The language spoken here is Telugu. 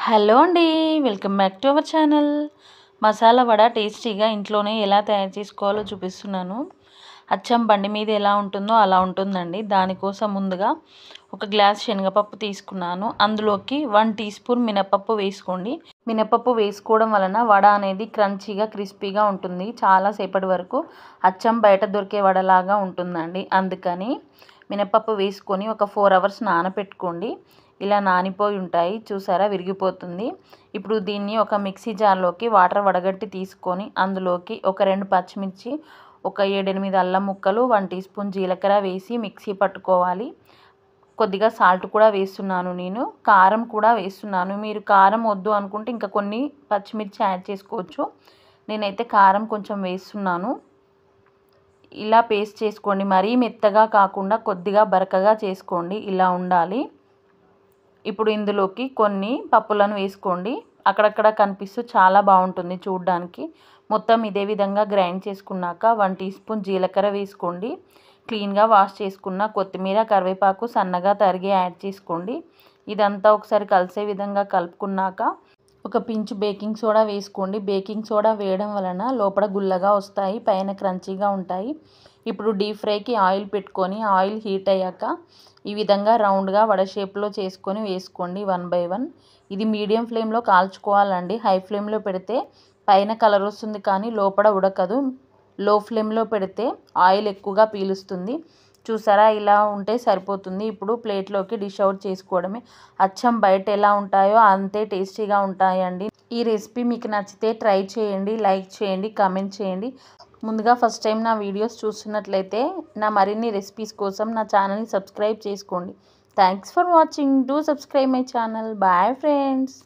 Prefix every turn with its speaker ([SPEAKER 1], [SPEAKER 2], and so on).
[SPEAKER 1] హలో అండి, welcome back to our channel. Masala vada టేస్టీగా ఇంట్లోనే ఎలా తయారు చేసుకోవాలో చూపిస్తున్నాను. అచ్చం బండి మీద ఎలా ఉంటుందో అలా ఉంటుందండి. దానికోసం ముందుగా ఒక గ్లాస్ శనగపప్పు తీసుకున్నాను. అందులోకి 1 టీ స్పూన్ మినపప్పు వేసుకోండి. మినపప్పు వేసుకోవడం వలన వడ అనేది క్రంచీగా క్రిస్పీగా ఉంటుంది. చాలాసేపటి వరకు అచ్చం బయట దొరికే వడలాగా ఉంటుందండి. అందుకని మినపప్పు వేసుకొని ఒక 4 అవర్స్ నానపెట్టుకోండి. ఇలా నానిపోయి ఉంటాయి, చూసారా, విరిగిపోతుంది. ఇప్పుడు దీన్ని ఒక మిక్సీ జార్లోకి వాటర్ వడగట్టి తీసుకొని అందులోకి ఒక 2 పచ్చిమిర్చి, ఒక 7-8 అల్లం ముక్కలు, 1 టీ స్పూన్ జీలకర్ర వేసి మిక్సీ పట్టుకోవాలి. కొద్దిగా సాల్ట్ కూడా వేస్తున్నాను, నేను కారం కూడా వేస్తున్నాను. మీరు కారం వద్దు అనుకుంటే ఇంకా కొన్ని పచ్చిమిర్చి యాడ్ చేసుకోవచ్చు. నేనైతే కారం కొంచెం వేస్తున్నాను. ఇలా పేస్ట్ చేసుకోండి. మరీ మెత్తగా కాకుండా కొద్దిగా బరకగా చేసుకోండి, ఇలా ఉండాలి. ఇప్పుడు ఇందులోకి కొన్ని పప్పులను వేసుకోండి. అక్కడక్కడ కనిపిస్తూ చాలా బాగుంటుంది చూడడానికి. మొత్తం ఇదే విధంగా గ్రైండ్ చేసుకున్నాక 1 టీ స్పూన్ జీలకర్ర వేసుకోండి. క్లీన్గా వాష్ చేసుకున్న కొత్తిమీర, కరివేపాకు సన్నగా తరిగి యాడ్ చేసుకోండి. ఇదంతా ఒకసారి కలిసే విధంగా కలుపుకున్నాక ఒక పించ్ బేకింగ్ సోడా వేసుకోండి. బేకింగ్ సోడా వేయడం వలన లోపల గుల్లగా వస్తాయి, పైన క్రంచీగా ఉంటాయి. ఇప్పుడు డీప్ ఫ్రైకి ఆయిల్ పెట్టుకొని ఆయిల్ హీట్ అయ్యాక ఈ విధంగా రౌండ్గా వడ షేప్లో చేసుకొని వేసుకోండి 1 బై 1. ఇది మీడియం ఫ్లేమ్లో కాల్చుకోవాలండి. హై ఫ్లేమ్లో పెడితే పైన కలర్ వస్తుంది కానీ లోపల ఉడకదు. లో ఫ్లేమ్లో పెడితే ఆయిల్ ఎక్కువగా పీలుస్తుంది. చూసారా, ఇలా ఉంటే సరిపోతుంది. ఇప్పుడు ప్లేట్లోకి డిష్ అవుట్ చేసుకోవడమే. అచ్చం బయట ఎలా ఉంటాయో అంతే టేస్టీగా ఉంటాయండి. ఈ రెసిపీ మీకు నచ్చితే ట్రై చేయండి, లైక్ చేయండి, కామెంట్ చేయండి. ముందుగా ఫస్ట్ టైం నా వీడియోస్ చూస్తున్నట్లయితే నా మరిన్ని రెసిపీస్ కోసం నా ఛానల్ని సబ్స్క్రైబ్ చేసుకోండి. Thanks for watching. Do subscribe my channel. Bye friends.